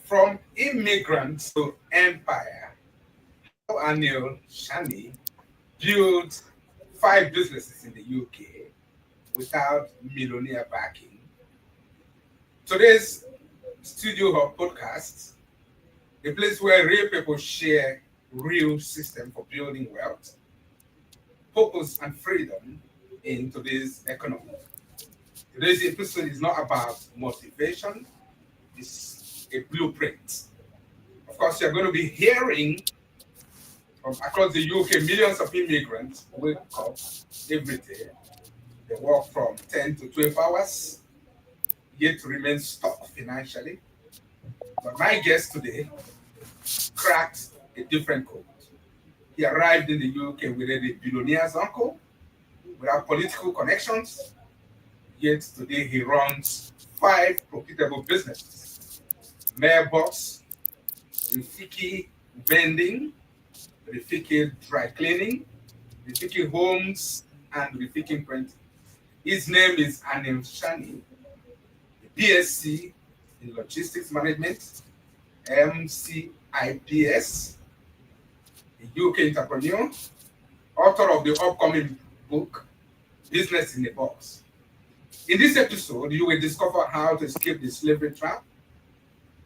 From immigrant to empire, how Anil Shani built 5 businesses in the UK without millionaire backing. Today's Studio Hub Podcast, a place where real people share real system for building wealth, purpose, and freedom in today's economy. Today's episode is not about motivation, it's a blueprint. Of course, you're going to be hearing from across the UK, millions of immigrants wake up every day. They work from 10 to 12 hours, yet remain stuck financially. But my guest today cracked a different code. He arrived in the UK with a billionaire's uncle, without political connections, yet today he runs 5 profitable businesses. Mailbox, Rafiki Vending, Rafiki Dry Cleaning, Rafiki Homes, and Rafiki Printing. His name is Anil Shani, BSc in Logistics Management, MCIPS, a UK entrepreneur, author of the upcoming book, Business in a Box. In this episode, you will discover how to escape the slavery trap,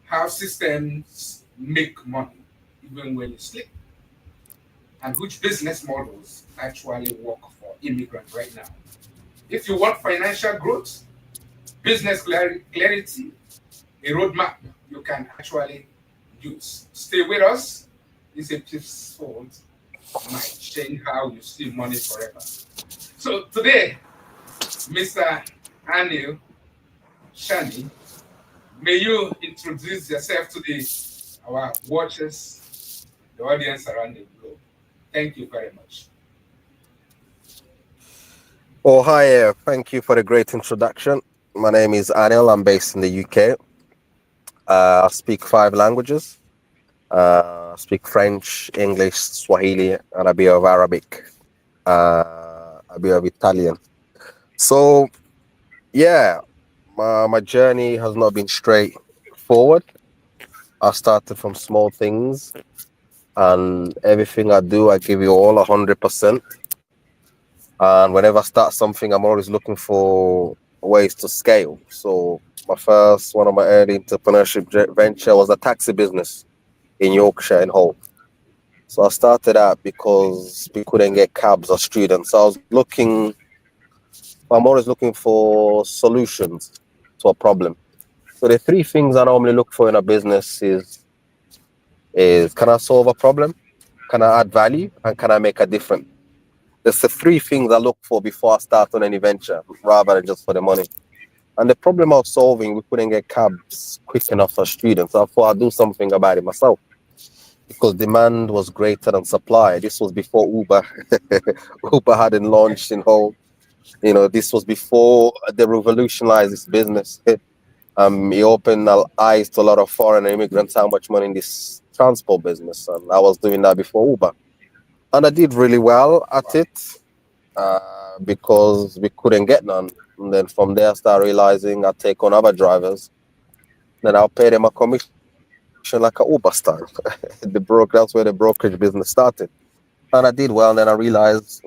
how systems make money even when you sleep, and which business models actually work for immigrants right now. If you want financial growth, business clarity, a roadmap you can actually use. Stay with us. This episode might change how you see money forever. So today, Mr. Anil Shani, may you introduce yourself to our watchers, the audience around the globe. Thank you very much. Oh, hi. Thank you for the great introduction. My name is Anil. I'm based in the UK. I speak 5 languages. I speak French, English, Swahili, and a bit of Arabic, a bit of Italian. So, yeah, my journey has not been straightforward. I started from small things, and everything I do, I give you all 100%. And whenever I start something, I'm always looking for ways to scale. So one of my early entrepreneurship venture was a taxi business in Yorkshire in Hull. So I started out because we couldn't get cabs or students. So I'm always looking for solutions to a problem. So the 3 things I normally look for in a business is can I solve a problem? Can I add value? And can I make a difference? There's the 3 things I look for before I start on any venture, rather than just for the money. And the problem I was solving, we couldn't get cabs quick enough for students. So I thought I'd do something about it myself, because demand was greater than supply. This was before Uber. Uber hadn't launched in Hull. This was before they revolutionized this business. It opened our eyes to a lot of foreign immigrants, how much money in this transport business. And I was doing that before Uber. And I did really well at it because we couldn't get none. And then from there, I started realizing I'd take on other drivers. Then I'll pay them a commission like a Uber style. That's where the brokerage business started. And I did well. And then I realized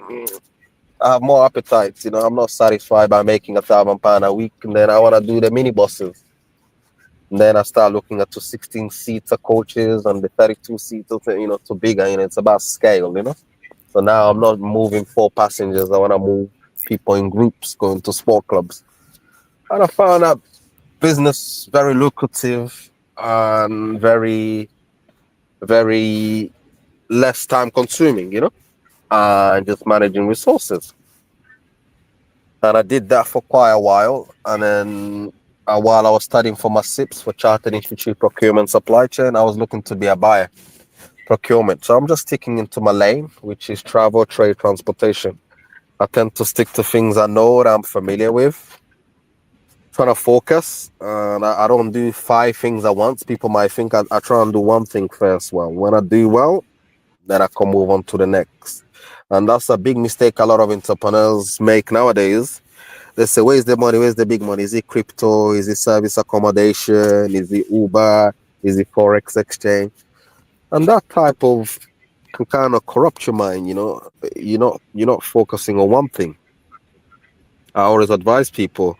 I have more appetite. I'm not satisfied by making £1,000 a week. And then I want to do the mini buses. And then I start looking at 16-seater coaches and the 32-seater, to bigger. It's about scale, So now I'm not moving 4 passengers. I want to move people in groups going to sport clubs. And I found that business very lucrative and very, very less time consuming, and just managing resources. And I did that for quite a while. And then while I was studying for my MCIPS for Chartered Institute Procurement Supply Chain, I was looking to be a buyer, procurement. So I'm just sticking into my lane, which is travel, trade, transportation. I tend to stick to things I know that I'm familiar with, trying to focus. And I don't do 5 things at once. People might think I try and do one thing first. Well, when I do well, then I can move on to the next. And that's a big mistake a lot of entrepreneurs make nowadays. They say, where's the money? Where's the big money? Is it crypto? Is it service accommodation? Is it Uber? Is it Forex exchange? And that type of can kind of corrupt your mind, you know. You're not focusing on one thing. I always advise people,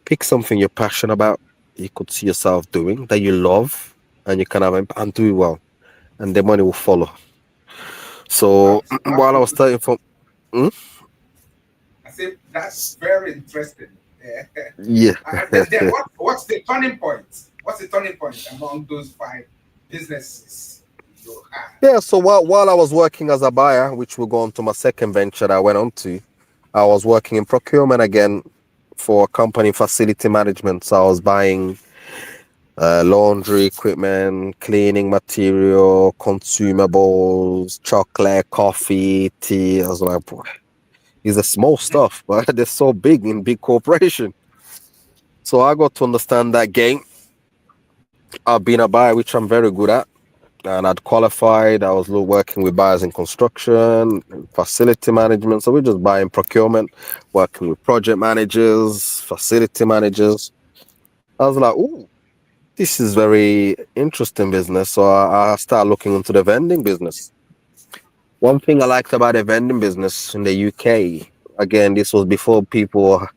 pick something you're passionate about, you could see yourself doing, that you love, and you can have and do it well. And the money will follow. So That's while I was absolutely. starting from Hmm? I say that's very interesting. Yeah. Yeah. Then what's the turning point? What's the turning point among those five businesses you had? Yeah, so while I was working as a buyer, which will go on to my second venture that I went on to, I was working in procurement again for a company facility management. So I was buying laundry equipment, cleaning material, consumables, chocolate, coffee, tea. I was like, boy, it's a small stuff, but they're so big in big corporation. So I got to understand that game. I've been a buyer, which I'm very good at. And I'd qualified. I was working with buyers in construction, facility management. So we're just buying procurement, working with project managers, facility managers. I was like, ooh, this is very interesting business. So I started looking into the vending business. One thing I liked about the vending business in the UK, again, this was before people were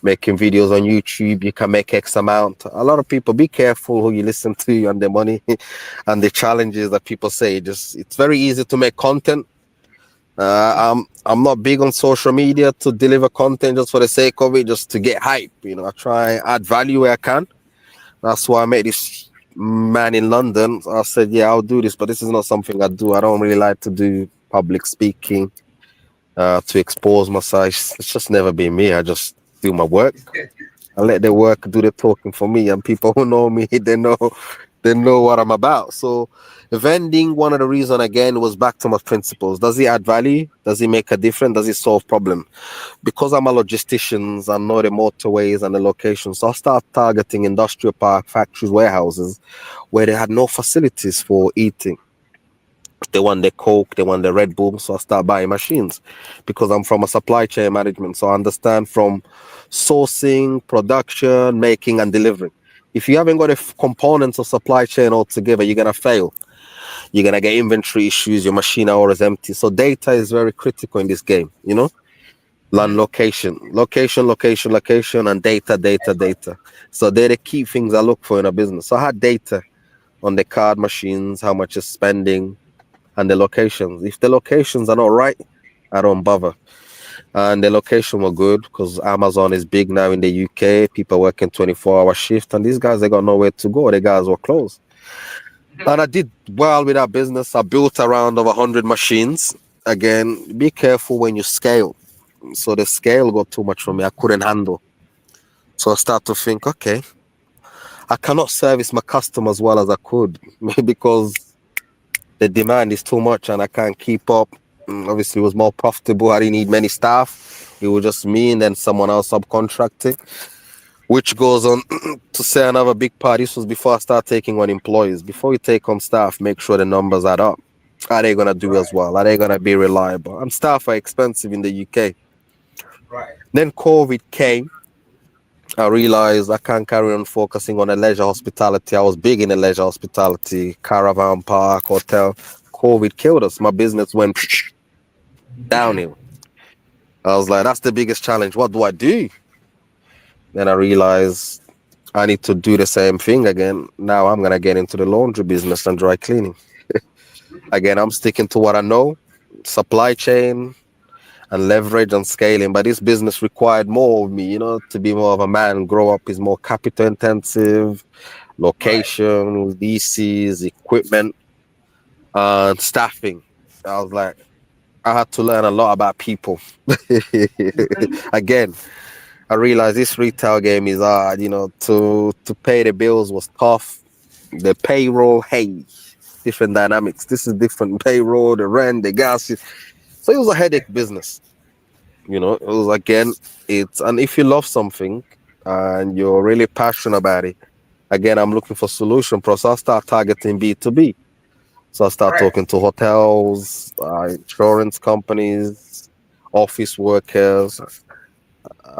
making videos on YouTube. You can make X amount. A lot of people, be careful who you listen to and the money and the challenges that people say. Just it's very easy to make content. I'm not big on social media to deliver content just for the sake of it, just to get hype. I try and add value where I can. That's why I met this man in London. I said, yeah, I'll do this, but this is not something I do. I don't really like to do public speaking to expose myself. It's just never been me. I just do my work. I let the work do the talking for me, and people who know me, they know what I'm about. So vending, one of the reason again was back to my principles. Does it add value? Does it make a difference? Does it solve problem? Because I'm a logistician, I know the motorways and the locations. So I start targeting industrial park, factories, warehouses where they had no facilities for eating. They want the Coke, they want the Red Bull. So I start buying machines because I'm from a supply chain management. So I understand from sourcing, production, making, and delivering. If you haven't got the components of supply chain all together, you're going to fail. You're going to get inventory issues. Your machine are always empty. So data is very critical in this game. Land Mhm. location, and data. So they're the key things I look for in a business. So I had data on the card machines, how much is spending, and the locations. If the locations are not right, I don't bother. And the location were good because Amazon is big now in the UK. People working 24-hour shift, and these guys they got nowhere to go. The guys were closed. And I did well with that business. I built around over 100 machines. Again, be careful when you scale. So the scale got too much for me. I couldn't handle. So I start to think, okay, I cannot service my customers well as I could because the demand is too much and I can't keep up. Obviously, it was more profitable. I didn't need many staff. It was just me and then someone else subcontracting, which goes on to say another big part. This was before I start taking on employees. Before you take on staff, make sure the numbers add up. Are they going to do as Right, well? Are they going to be reliable? And staff are expensive in the UK. right, Then COVID came. I realized I can't carry on focusing on the leisure hospitality. I was big in the leisure hospitality, caravan park, hotel. COVID killed us. My business went downhill. I was like, that's the biggest challenge. What do I do? Then I realized I need to do the same thing again. Now I'm going to get into the laundry business and dry cleaning. Again, I'm sticking to what I know, supply chain and leverage and scaling. But this business required more of me, to be more of a man. Grow up is more capital intensive, right. location, DCs, equipment, and staffing. I was like, I had to learn a lot about people. Again, I realized this retail game is hard, to pay the bills was tough. The payroll, hey, different dynamics. This is different payroll, the rent, the gas. So it was a headache business. It was again, and if you love something and you're really passionate about it, again, I'm looking for solution process. I start targeting B2B. So I start Right. talking to hotels, insurance companies, office workers,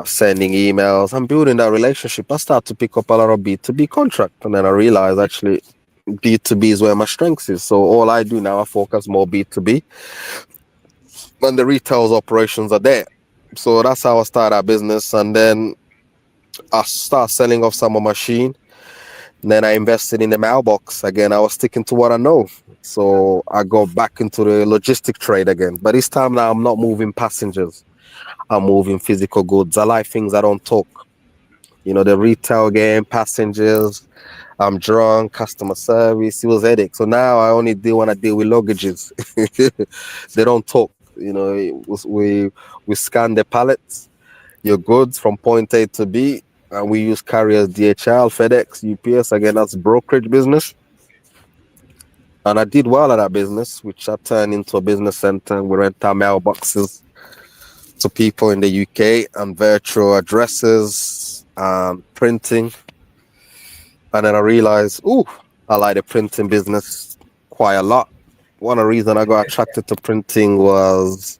sending emails. I'm building that relationship. I start to pick up a lot of B2B contract, and then I realize actually B2B is where my strength is. So all I do now, I focus more B2B, and the retail's operations are there. So that's how I start our business, and then I start selling off some of my machine. Then I invested in the mailbox again. I was sticking to what I know. So I go back into the logistic trade again. But this time now I'm not moving passengers. I'm moving physical goods. I like things I don't talk. You know, the retail game, passengers, I'm drunk, customer service, it was headache. So now I only deal when I deal with luggages. They don't talk. You know, we scan the pallets, your goods from point A to B, and we use carriers DHL, FedEx, UPS. Again, that's brokerage business. And I did well at that business, which I turned into a business center. We rent our mailboxes to people in the UK and virtual addresses and printing. And then I realized, ooh, I like the printing business quite a lot. One of the reasons I got attracted to printing was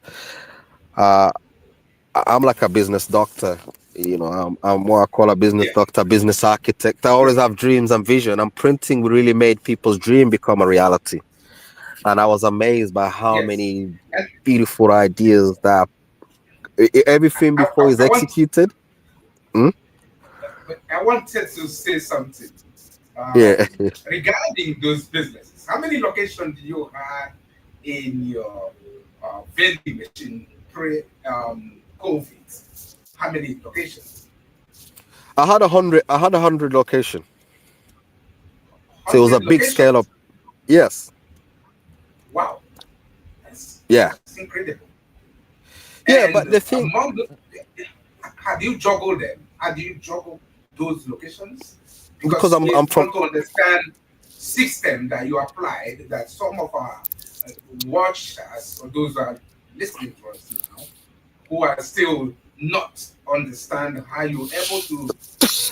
uh, I'm like a business doctor. You know, I'm what I call a business Yeah. doctor, business architect. I always have dreams and vision, and printing really made people's dream become a reality. And I was amazed by how Yes. many And beautiful ideas that everything before is I want executed. Hmm? I wanted to say something Yeah. regarding those businesses. How many locations do you have in your vending machine pre COVID? How many locations? I had 100 location. So it was a 100 big scale up. locations. Yes. Wow, Yeah. that's incredible. Yeah, And but the thing, among the, how do you juggle them? How do you juggle those locations? because Because I'm we I'm from want to understand system that you applied that some of our watchers or those who are listening to us now who are still not understand how you're able to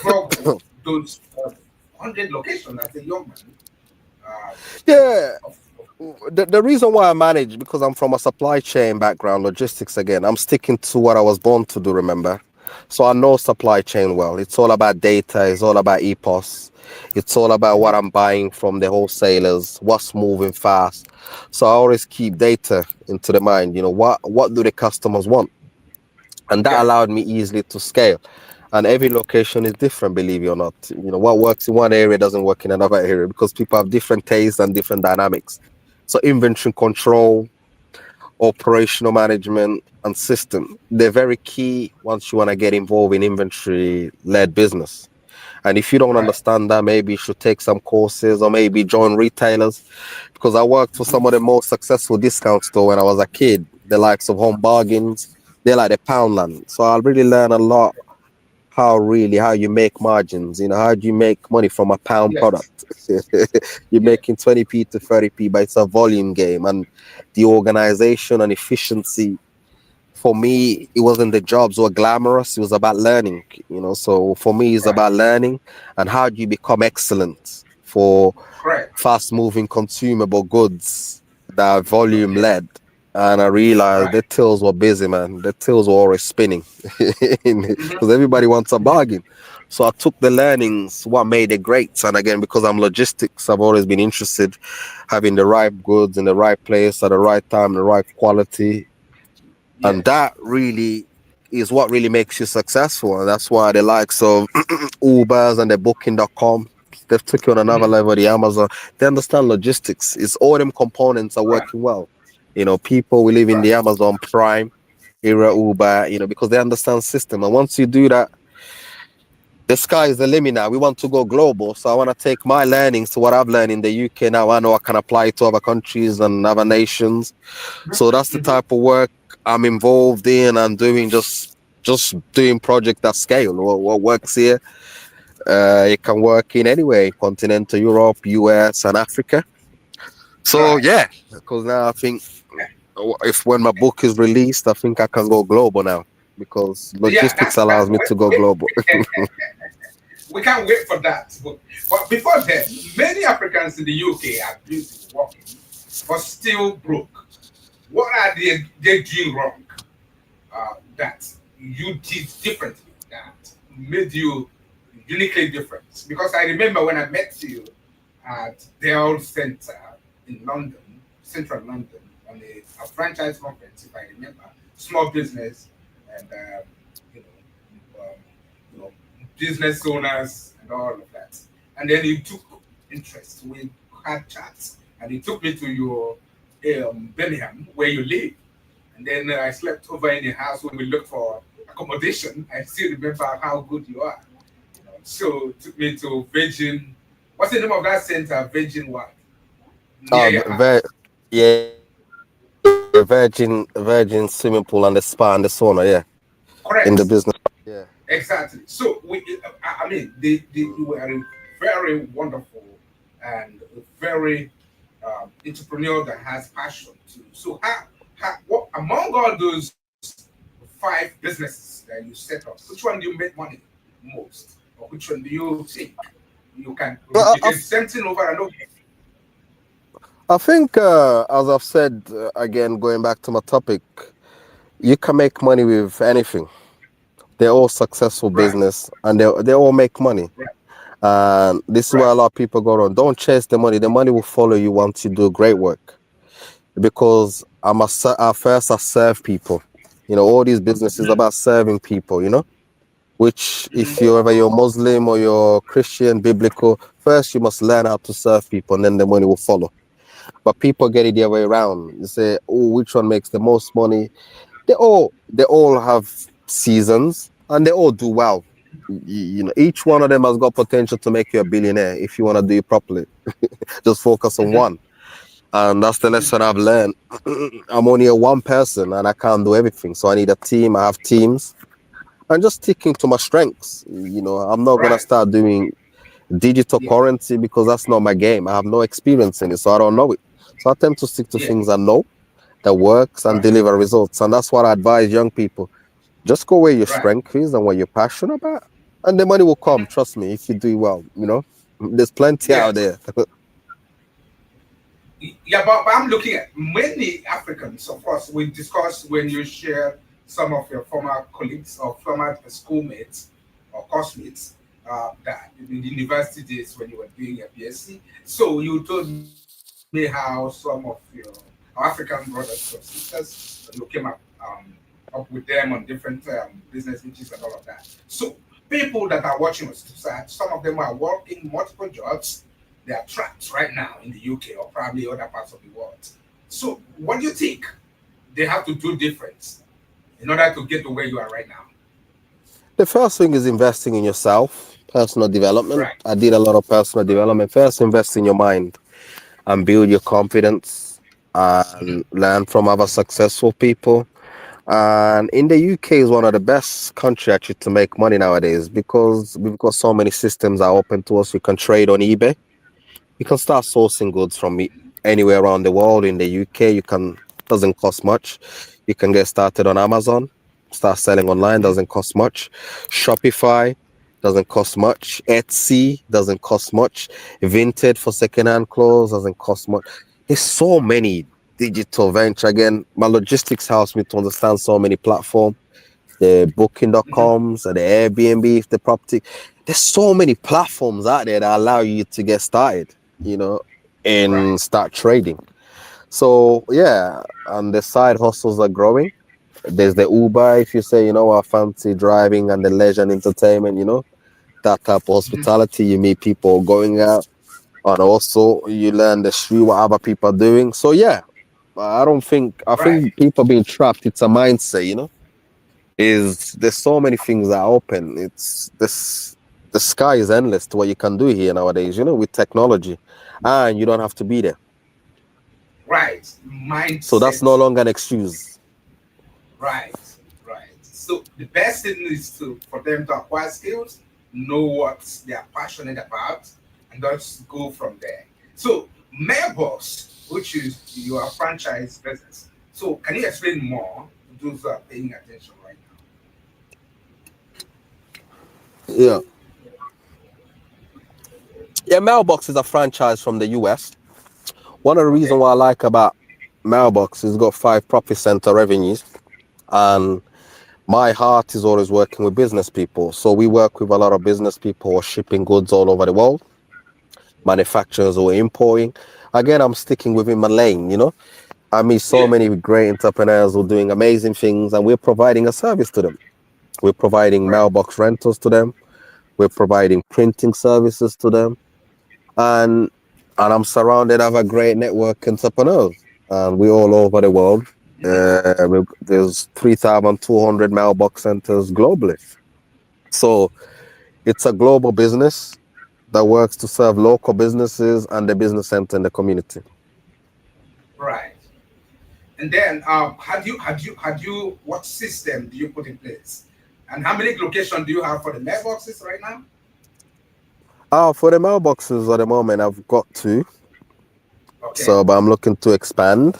juggle those 100 locations as a young man. Uh, yeah. of, The reason why I manage, because I'm from a supply chain background, logistics again. I'm sticking to what I was born to do, remember? So I know supply chain well. It's all about data, it's all about EPOS, it's all about what I'm buying from the wholesalers, what's moving fast. So I always keep data into the mind, you know, what do the customers want? And that yeah, allowed me easily to scale. And every location is different, believe it or not. You know, what works in one area doesn't work in another area because people have different tastes and different dynamics. So inventory control, operational management, and system, they're very key once you want to get involved in inventory led business. And if you don't right. understand that, maybe you should take some courses or maybe join retailers. Because I worked for some of the most successful discount store when I was a kid, the likes of Home Bargains, they're like the Poundland. So I really learned a lot how you make margins. You know, how do you make money from a pound Yes, product? You're yeah, making 20p to 30p, but it's a volume game. And the organization and efficiency, for me, it wasn't the jobs were glamorous. It was about learning, you know. So for me, it's right, about learning and how do you become excellent for correct. fast moving consumable goods that are volume Okay, led. And I realized right. the tills were busy, man. The tills were always spinning because Hmm. everybody wants a bargain. So I took the learnings, what made it great. And again, because I'm logistics, I've always been interested having the right goods in the right place at the right time, the right quality. And Yes, that really is what really makes you successful. And that's why the likes of Ubers and the booking.com, they've took you on another hmm, level, the Amazon, they understand logistics. It's all them components are right, working well. You know, people we live in right. the Amazon Prime era, Uber, you know, because they understand system. And once you do that, the sky is the limit now. We want to go global. So I want to take my learnings to what I've learned in the UK now. I know I can apply it to other countries and other nations. So that's the Hmm. type of work I'm involved in and doing, just doing project at scale. What works here, it can work in anywhere, continental Europe, US, and Africa. So Right. yeah, because now I think if when my book is released, I think I can go global now because Yeah, logistics allows me to go global. we can't wait for that. But before then, many Africans in the UK are busy working. but still broke. What are they doing wrong that you did differently that made you uniquely different? Because I remember when I met you at the old center in London, central London, on a franchise conference, if I remember, small business and you know, you know, business owners and all of that. And then you took interest. We had chats, and he took me to your Birmingham, where you live. And then I slept over in your house when we looked for accommodation. I still remember how good you are. So took me to Virgin. What's the name of that center? Virgin what? Near your Ver house. Yeah, Virgin swimming pool and the spa and the sauna. Yeah, in the Correct. business. Yeah. Exactly. So I mean, you were a very wonderful and a very entrepreneur that has passion too. So what among all those five businesses that you set up, which one do you make money most, or which one do you think you can Well, replicate the same thing over and over? I think, as I've said again, going back to my topic, you can make money with anything. They're all successful Right. business, and they all make money. Right. And this is where Right. a lot of people go wrong. Don't chase the money. The money will follow you once you do great work. Because I serve people. All these businesses Mm-hmm. about serving people. Which if Mm-hmm. you're Muslim or you're Christian, biblical, first you must learn how to serve people, and then the money will follow. But people get it the other way around. You say, oh, which one makes the most money? They all have seasons, and they all do well. Each one of them has got potential to make you a billionaire if you want to do it properly. Just focus on Mm-hmm. one. And that's the lesson I've learned. I'm only a one person and I can't do everything. So I need a team. I have teams. And just sticking to my strengths. I'm not gonna Right. start doing digital Yeah. currency because that's not my game. I have no experience in it, so I don't know it. So I tend to stick to Yeah. things I know that works and Right. deliver results. And that's what I advise young people. Just go where your Right. strength is and what you're passionate about. And the money will come, trust me, if you do well. There's plenty Yeah. out there. Yeah, but I'm looking at many Africans, of course. We discussed when you share some of your former colleagues or former schoolmates or classmates that in the university days when you were doing your PSC. So you told me how some of your African brothers or sisters, you came up with them on different business meetings and all of that. So people that are watching us, some of them are working multiple jobs. They are trapped right now in the UK or probably other parts of the world. So, what do you think they have to do different in order to get to where you are right now? The first thing is investing in yourself, personal development. Right. I did a lot of personal development. First, invest in your mind and build your confidence and Hmm. learn from other successful people. And in the UK is one of the best country actually to make money nowadays because we've got so many systems are open to us. We can trade on eBay. You can start sourcing goods from anywhere around the world. In the UK, you can doesn't cost much. You can get started on Amazon, start selling online, Hmm. doesn't cost much. Shopify doesn't cost much. Etsy doesn't cost much. Vinted for secondhand clothes doesn't cost much. There's so many digital venture. Again, my logistics helps me to understand so many platforms, the Hmm. booking.coms and the Airbnb, the property. There's so many platforms out there that allow you to get started, you know, Right. and start trading. So yeah, and the side hustles are growing. There's the Uber, if you say, I fancy driving and the leisure and entertainment, that type of Hmm. hospitality. You meet people going out and also you learn the street what other people are doing. So yeah, I Right. think people being trapped, it's a mindset. Is there's so many things that are open. It's this The sky is endless to what you can do here nowadays, with technology. And you don't have to be there. Right. So that's no Mindset. longer an excuse. Right. Right. So the best thing is to for them to acquire skills, know what they are passionate about, and just go from there. So Mailbox, which is your franchise business. So can you explain more to those who are paying attention right Yeah. Yeah, Mailbox is a franchise from the US. One of the Okay. reasons why I like about Mailbox is got five profit center revenues, and my heart is always working with business people. So we work with a lot of business people who are shipping goods all over the world, manufacturers or importing. Again, I'm sticking within my lane, you know. I meet so Yeah. many great entrepreneurs who are doing amazing things, and we're providing a service to them. We're providing Right. mailbox rentals to them. We're providing printing services to them, and I'm surrounded of a great network entrepreneurs, and we're all over the world. There's 3,200 mailbox centers globally, so it's a global business that works to serve local businesses and the business center in the community. Right. And then, what system do you put in place? And how many locations do you have for the mailboxes right now? For the mailboxes at the moment, I've got two, Okay. so but I'm looking to expand.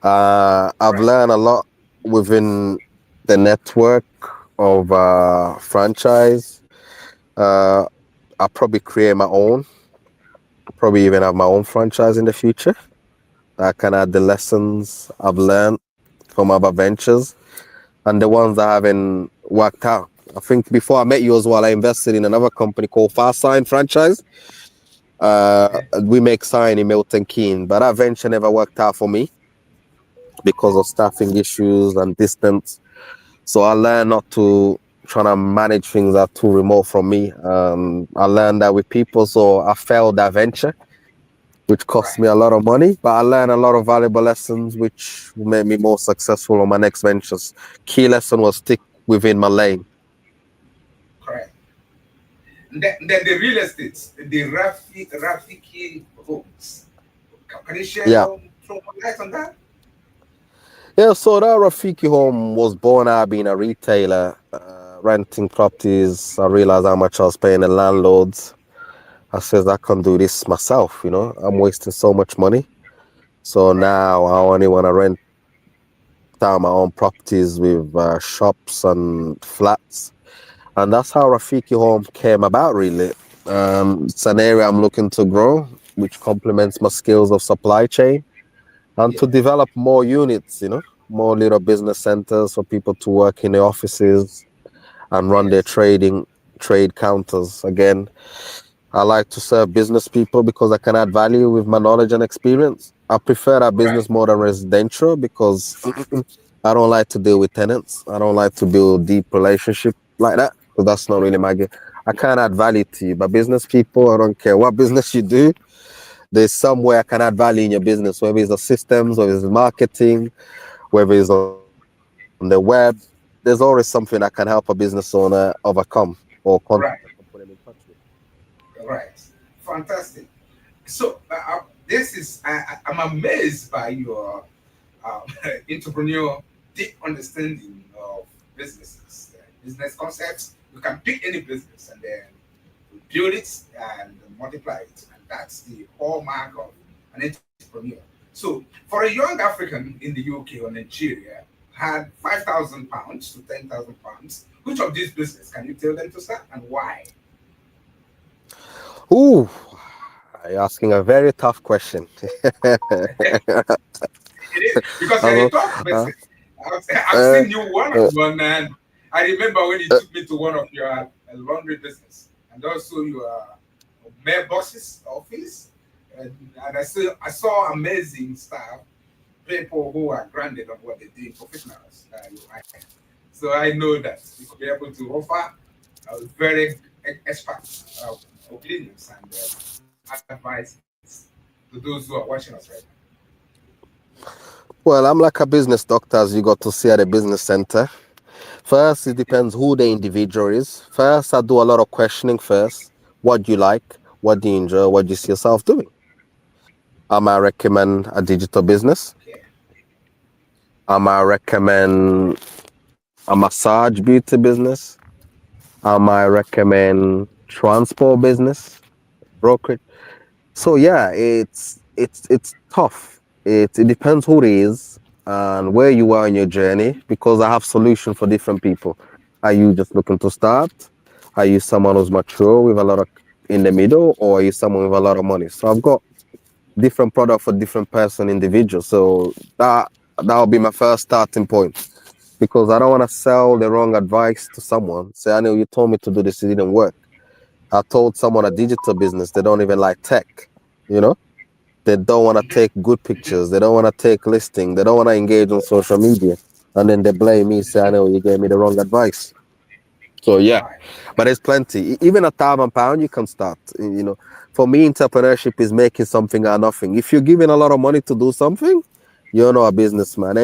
I've Right. learned a lot within the network of franchise. Uh, I'll probably create my own, probably even have my own franchise in the future. I can add the lessons I've learned from other ventures and the ones that haven't worked out. I think before I met you as well, I invested in another company called Fast Sign Franchise. Okay. We make sign in Milton Keynes, but that venture never worked out for me because of staffing issues and distance. So I learned not to try to manage things that are too remote from me. I learned that with people, so I failed that venture, which cost Right. me a lot of money. But I learned a lot of valuable lessons, which made me more successful on my next ventures. Key lesson was stick within my lane. Correct. And then the real estate, the Rafiki homes. Can you share Yeah. throw more light on that? Yeah, so that Rafiki home was born out being a retailer, renting properties. I realized how much I was paying the landlords. I says I can do this myself, you know. I'm wasting so much money. So Right. now I only want to rent out my own properties with shops and flats. And that's how Rafiki Home came about, really. It's an area I'm looking to grow, which complements my skills of supply chain and to Yeah. develop more units, you know, more little business centers for people to work in the offices and run their Yes. trade counters. Again, I like to serve business people because I can add value with my knowledge and experience. I prefer that Right. business more than residential because I don't like to deal with tenants. I don't like to build deep relationship like that because that's not really my game. I can't add value to you, but business people, I don't care what business you do. There's somewhere I can add value in your business, whether it's the systems, whether it's marketing, whether it's on the web. There's always something that can help a business owner overcome or contact I can put them Right. in touch with. Right. Fantastic. So this is I'm amazed by your um, entrepreneur deep understanding of businesses, business concepts. You can pick any business and then build it and multiply it, and that's the hallmark of an entrepreneur. So, for a young African in the UK or Nigeria had £5,000 to £10,000, which of these business can you tell them to start and why? Ooh, you're asking a very tough question. It is because you're uh, a tough uh, person. I've uh, seen you one uh, on one, and I remember when you uh, took me to one of your laundry business and also your mailboxes office, and I saw amazing staff, people who are grounded on what they do, professionals. So I know that you could be able to offer very expert opinions and advices to those who are watching us right well, I'm like a business doctor, as you got to see at a business center. First, it now. depends who the individual is. First, I do a lot of questioning first. What do you like? What do you enjoy? What do you see yourself doing? I might recommend a digital business. Okay. I might recommend a massage beauty business. I might recommend transport business, brokerage. So yeah, it's tough. It depends who it is and where you are in your journey because I have solution for different people. Are you just looking to start? Are you someone who's mature with a lot of in the middle, or are you someone with a lot of money? So I've got different product for different person, individual. So that will be my first starting point, because I don't want to sell the wrong advice to someone. Say, I know you told me to do this, it didn't work. I told someone a digital business, they don't even like tech, you know? They don't want to take good pictures. They don't want to take listing. They don't want to engage on social media. And then they blame me, say, I know you gave me the wrong advice. So yeah, Right. but there's plenty. Even £1,000 you can start. You know, for me, entrepreneurship is making something out of nothing. If you're giving a lot of money to do something, you're not a businessman.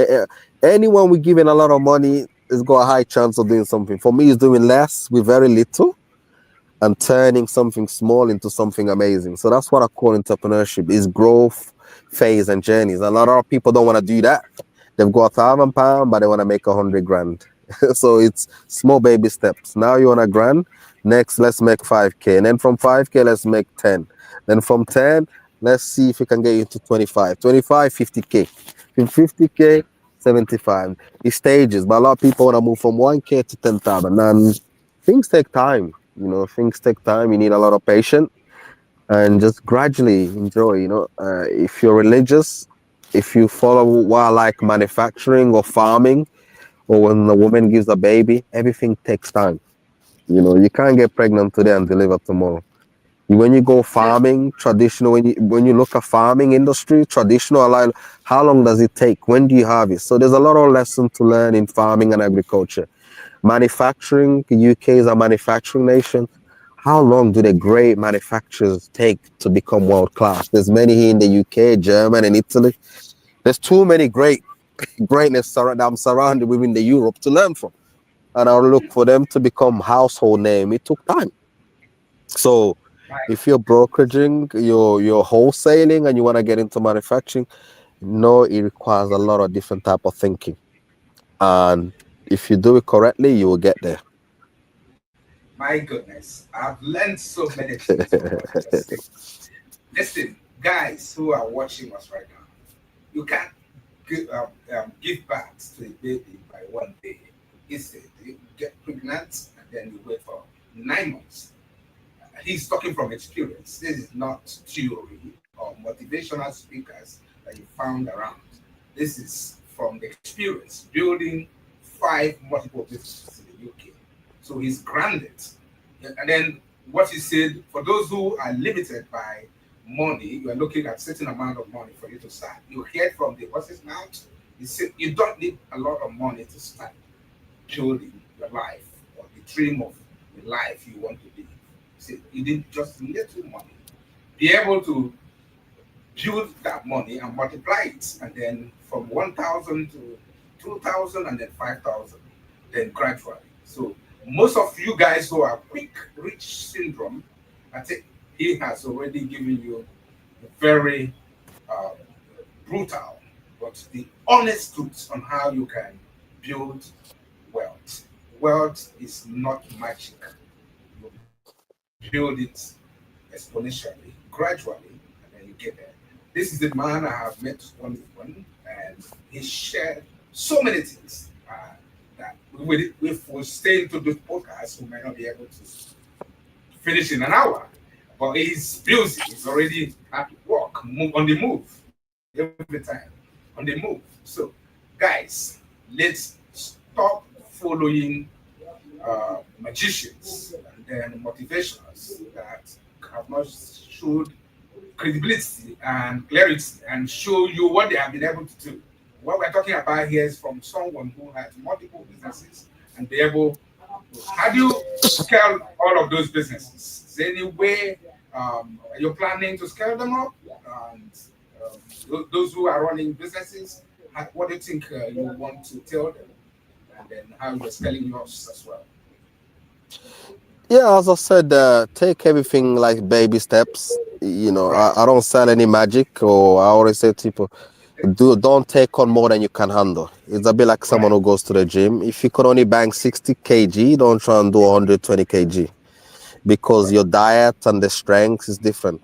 Anyone we giving a lot of money has got a high chance of doing something. For me, it's doing less with very little and turning something small into something amazing. So that's what I call entrepreneurship: is growth phase and journeys. A lot of people don't want to do that. They've got £1,000, but they want to make 100 grand. So it's small baby steps. Now you want a grand. Next, let's make 5K. And then from 5K, let's make 10. Then from 10, let's see if we can get you to 25. 25, 50K. From 50K, 75. It's stages, but a lot of people want to move from 1K to 10,000. And things take time. You know, things take time. You need a lot of patience and just gradually enjoy. You know, if you're religious, if you follow what I like, manufacturing or farming, or when a woman gives a baby, everything takes time. You know, you can't get pregnant today and deliver tomorrow. When you go farming, traditional, when you look at farming industry, traditional, like, how long does it take? When do you harvest? So there's a lot of lessons to learn in farming and agriculture. Manufacturing, the UK is a manufacturing nation. How long do the great manufacturers take to become world class? There's many here in the UK, Germany, and Italy. There's too many greatness that I'm surrounded with in the Europe to learn from. And I'll look for them to become household name. It took time. So Right. if you're brokeraging, you're wholesaling and you want to get into manufacturing, no, it requires a lot of different type of thinking. And if you do it correctly, you will get there. My goodness, I've learned so many things from what you just said. Listen, guys who are watching us right now, you can't give birth to a baby by one day. Instead, you get pregnant and then you wait for 9 months. He's talking from experience. This is not theory or motivational speakers that you found around. This is from the experience building 5 multiple businesses in the UK. So he's grounded. And then what he said, for those who are limited by money, you are looking at certain amount of money for you to start. You heard from the horse's mouth. He said you don't need a lot of money to start building your life or the dream of the life you want to live. He said you need just little money. Be able to build that money and multiply it, and then from 1,000 to 2,000 and then 5,000, then gradually. So most of you guys who are quick rich syndrome, I think he has already given you a very uh, brutal but the honest truth on how you can build wealth. Wealth is not magic. You build it exponentially, gradually, and then you get there. This is the man I have met one on one, and he shared so many things that if we stay into this podcast, we might not be able to finish in an hour. But he's busy. He's already at work, move on the move every time, on the move. So, guys, let's stop following magicians and then motivationals that have not showed credibility and clarity and show you what they have been able to do. What we're talking about here is from someone who has multiple businesses and be able. How do you scale all of those businesses? Is there any way you're planning to scale them up? And those who are running businesses, what do you think you want to tell them? And then how you're scaling yours as well? Yeah, as I said, take everything like baby steps. You know, Right. I don't sell any magic, or I always say to people, don't take on more than you can handle. It's a bit like someone Right. who goes to the gym. If you could only bang 60 kg, don't try and do 120 kg, because Right. your diet and the strength is different.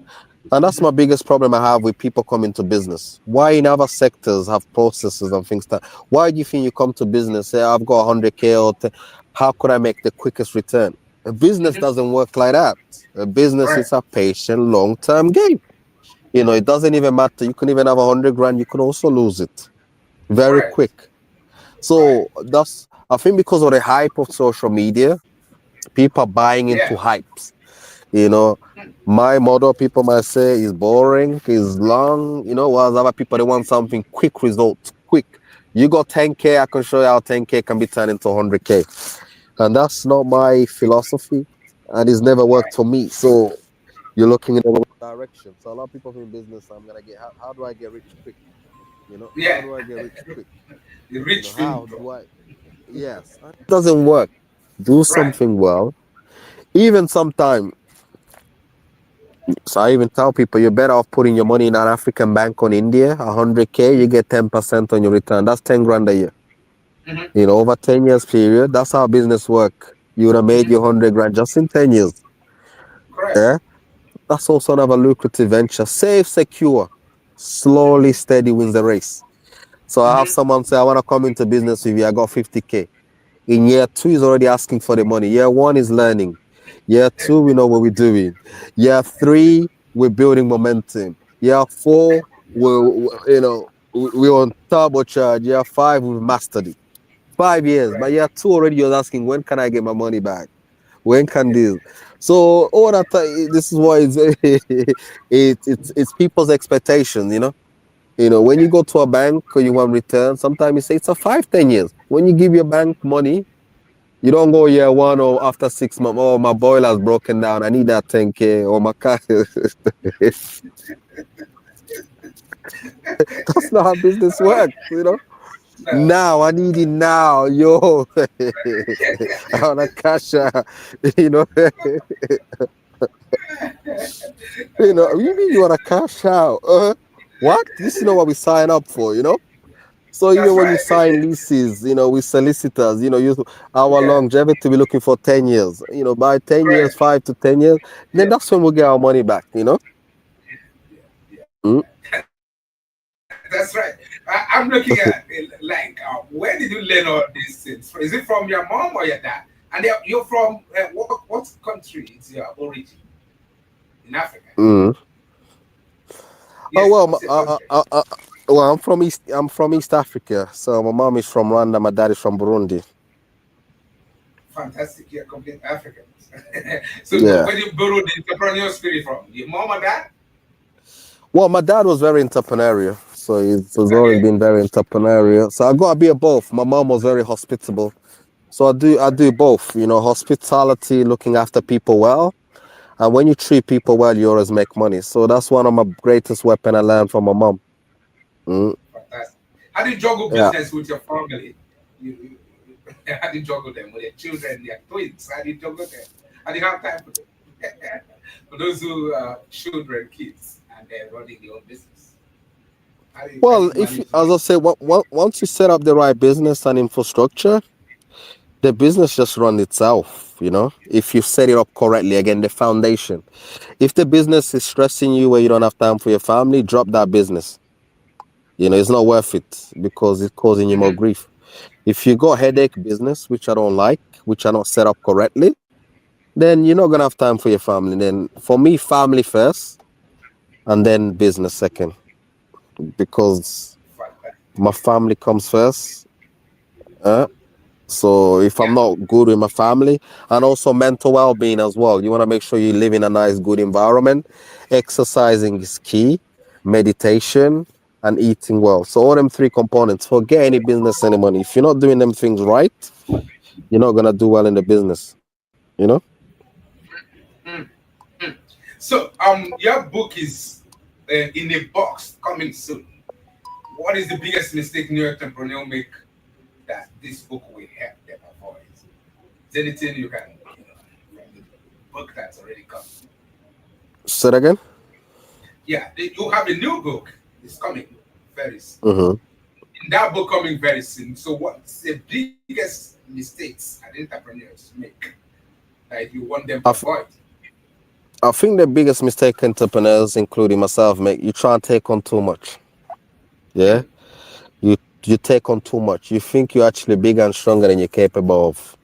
And that's my biggest problem I have with people coming to business. Why in other sectors have processes and things that, why do you think you come to business, say, I've got 100K, how could I make the quickest return? A business Mhm. doesn't work like that. A business Right. is a patient, long-term game. It doesn't even matter. You can even have 100 grand. You can also lose it very Correct. quick. Right. So that's, I think, because of the hype of social media, people are buying into Yeah. hypes. You know, my model, people might say, is boring, is long. While other people, they want something quick results, quick. You got 10K, I can show you how 10K can be turned into 100K. And that's not my philosophy. And it's never worked Right. for me. So you're looking in the wrong direction. So a lot of people in business, I'm going to get, how do I get rich quick? How Yeah. do I get rich quick? The rich How syndrome. do I? Yes. And it doesn't work. Do Right. something well. Even sometimes, so I even tell people you're better off putting your money in an African bank on India, 100K, you get 10% on your return. That's 10 grand a year. Hmm. Over 10 years period, that's how business work. You would have made your 100 grand just in 10 years. Correct. Yeah. That's also another lucrative venture. Safe, secure, slowly, steady wins the race. So I have Hmm. someone say, I want to come into business with you. I got 50K. In year two, he's already asking for the money. Year one is learning. Year two, we know what we're doing. Year three, we're building momentum. Year four, we're on turbocharge. Year five, we've mastered it. 5 years. But Right. year two already, you're asking, when can I get my money back? When can this? So all that this is why it's people's expectations. When you Yeah. go to a bank or you want return, sometimes you say it's a 5, 10 years. When you give your bank money, you don't go year one or after 6 months. Oh, my boiler's broken down. I need that 10K or my car. That's not how business works. No. Now I need it now, yo. I wanna cash out. You know, you mean you wanna cash out? What? This is not what we sign up for. So That's even when you right. sign leases, with solicitors, our Yeah. longevity be looking for 10 years. By 10 years, Right. 5 to 10 years, then Yeah. that's when we get our money back. Yeah. Mm. That's right. I'm looking at like, where did you learn all these things? Is it from your mom or your dad? And you're from what country is your origin in Africa? Mm. Oh Yes. well, What's your country? well, I'm from East Africa. So my mom is from Rwanda, my dad is from Burundi. Fantastic. You're complete Africans. So Yeah. where do you borrow the entrepreneurial spirit from? Your mom or dad? Well, my dad was very entrepreneurial, so he's always Okay. been very entrepreneurial. So I got a bit of both. My mom was very hospitable, so I do both. Hospitality, looking after people well, and when you treat people well, you always make money. So that's one of my greatest weapon I learned from my mom. Mm, Fantastic. How do you juggle yeah. business with your family? How do you juggle them with your children, their twins? How do you juggle them? How do you have time for them? For those who are children, kids, and they're running their own business. How do Well, you if manage as I say, once you set up the right business and infrastructure, the business just runs itself. If you set it up correctly, again, the foundation. If the business is stressing you where you don't have time for your family, drop that business. It's not worth it because it's causing you more Mhm. grief. If you got headache business, which I don't like, which are not set up correctly, then you're not gonna have time for your family. Then for me, family first and then business second. Because Fantastic. my family comes first. Uh, so if I'm Yeah. not good with my family, and also mental well-being as well, you want to make sure you live in a nice, good environment. Exercising is key, meditation, and eating well. So all them three components. Forget any business, any money. If you're not doing them things right, you're not gonna do well in the business. You know? Mm, mm. So, your book is in a box coming soon. What is the biggest mistake new entrepreneur make that this book will help them avoid? Is there anything you can, from the book that's already come? Say that again. Yeah, you have a new book. It's coming very soon. Mm-hmm. In that book coming very soon. So, what's the biggest mistakes that entrepreneurs make that you want them to I, f- avoid? I think the biggest mistake entrepreneurs, including myself, make, you try and take on too much. Yeah, Mm, you take on too much. You think you're actually bigger and stronger than you're capable of.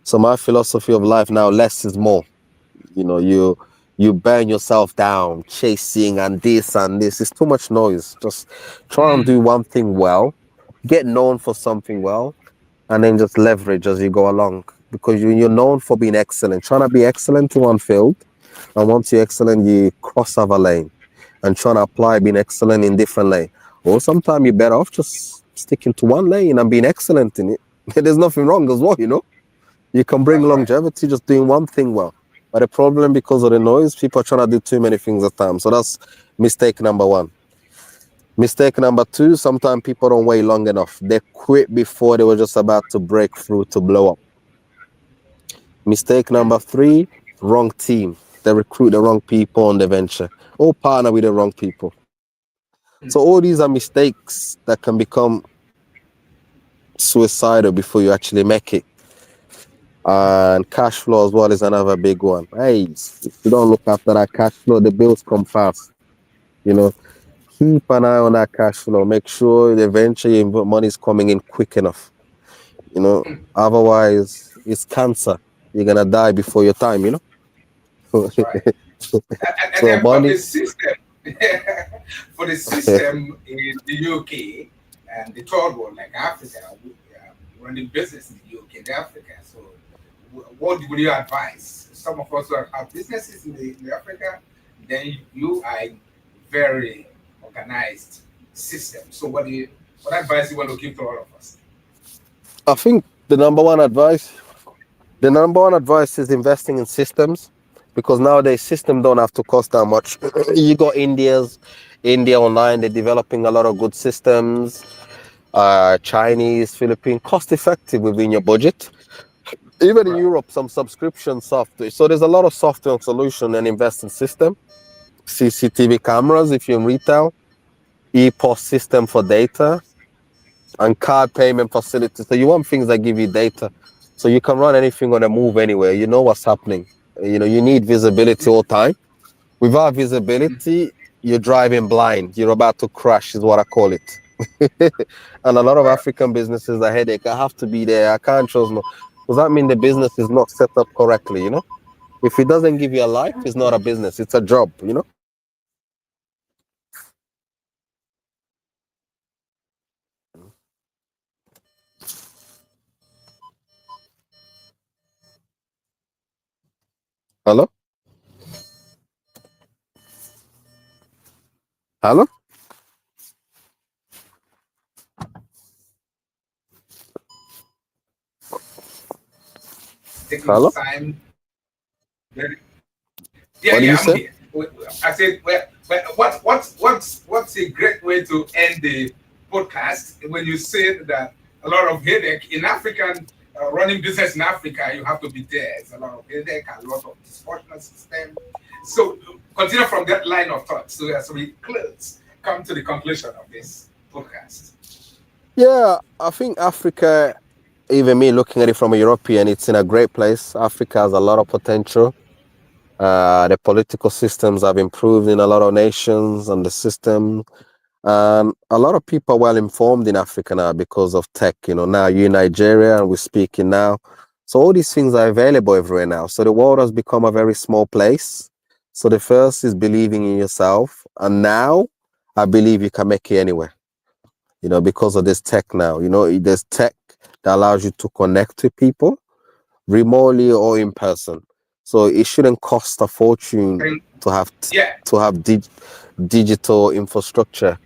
So my philosophy of life now, less is more. You you burn yourself down chasing and this and this. It's too much noise. Just try and do Mm, one thing well, get known for something well, and then just leverage as you go along. Because you're known for being excellent. Trying to be excellent in one field, and once you're excellent, you cross over lane and trying to apply being excellent in different lane. Or sometimes you're better off just sticking to one lane and being excellent in it. There's nothing wrong as well, you know. You can bring that's right. longevity just doing one thing well. But the problem, because of the noise, people are trying to do too many things at a time. So that's mistake number one. Mistake number two, sometimes people don't wait long enough. They quit before they were just about to break through to blow up. Mistake number three, wrong team. They recruit the wrong people on the venture or partner with the wrong people. So all these are mistakes that can become suicidal before you actually make it. And cash flow as well is another big one. Hey, if you don't look after that cash flow, the bills come fast. You know, keep an eye on that cash flow. Make sure the venture money is coming in quick enough. You know, otherwise it's cancer. You're gonna die before your time. You know. That's right. And So then for money. the system, for the system in the UK and the third world, like Africa, we are running business in the UK and Africa. So, what would you advise? Some of us who have businesses in the Africa, then you are a very organized system. So, what advice you want to give to all of us? I think the number one advice is investing in systems, because nowadays system don't have to cost that much. You got India online, they're developing a lot of good systems. Chinese, Philippine, cost effective within your budget. Even in Right. Europe, some subscription software. So there's a lot of software and solution and invest in system. CCTV cameras if you're in retail, EPOS system for data, and card payment facilities. So you want things that give you data. So you can run anything on the move anywhere. You know what's happening. You know, you need visibility all time. Without visibility, you're driving blind. You're about to crash, is what I call it. And a lot of Right. African businesses are headache. I have to be there. I can't trust no. Does that mean the business is not set up correctly? You know, if it doesn't give you a life, it's not a business. It's a job. You know. Hello, hello, Taking hello. his time. What do Yeah, you I'm say? here. I said, what's a great way to end the podcast when you said that a lot of headache in African running business in Africa, you have to be there. It's a lot of headache, a lot of dysfunctional system. So continue from that line of thought. So as we close, come to the conclusion of this podcast. Yeah, I think Africa, even me looking at it from a European, it's in a great place. Africa has a lot of potential. The political systems have improved in a lot of nations and the system. And a lot of people are well informed in Africa now because of tech. You know, now you're in Nigeria and we're speaking now. So all these things are available everywhere now. So the world has become a very small place. So the first is believing in yourself. And now I believe you can make it anywhere, you know, because of this tech now. You know, there's tech that allows you to connect with people remotely or in person. So it shouldn't cost a fortune Thank, to have yeah, digital infrastructure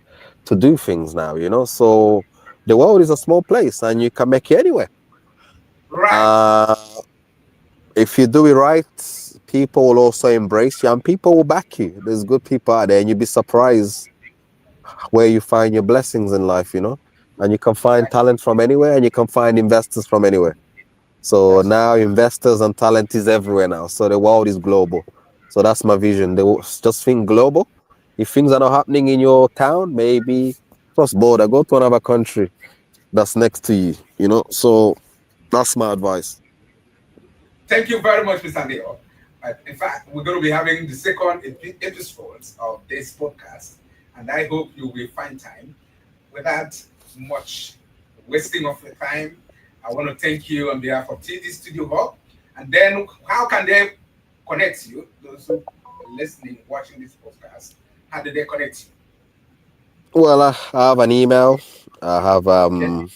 to do things now, you know. So the world is a small place and you can make it anywhere. right. Uh, if you do it right, people will also embrace you and people will back you. There's good people out there and you'll be surprised where you find your blessings in life, you know. And you can find Exactly. talent from anywhere and you can find investors from anywhere. So That's now investors and talent is everywhere now. So the world is global. So that's my vision. Just think global. If things are not happening in your town, maybe cross border, go to another country that's next to you, you know. So that's my advice. Thank you very much, Mr. Leo. In fact, we're going to be having the second episode of this podcast, and I hope you will find time without much wasting of your time. I want to thank you on behalf of TD Studio Hub. And then, how can they connect you? Those who listening, watching this podcast, how do they connect Well, I have an email. I have you? Okay,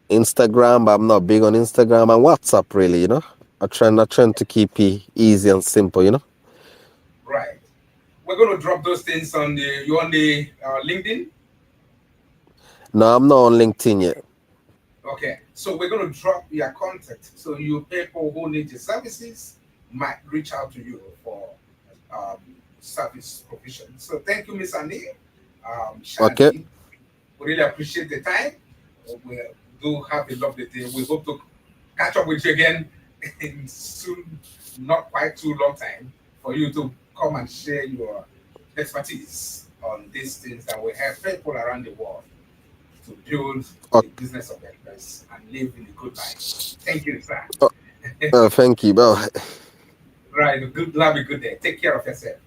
Instagram, but I'm not big on Instagram and WhatsApp really, I trying to keep it easy and simple, right. We're going to drop those things on the LinkedIn. No, I'm not on LinkedIn yet. Okay, so we're going to drop your contact. So you people who need your services might reach out to you for um, service provision. So thank you, Miss Annie, Okay. Shani. We really appreciate the time. We do have a lovely day. We hope to catch up with you again in soon, not quite too long time, for you to come and share your expertise on these things that will help people around the world to build O- a business of their choice and live in a good life. Thank you, sir. Thank you. Bye. Right, good, have a good day. Take care of yourself.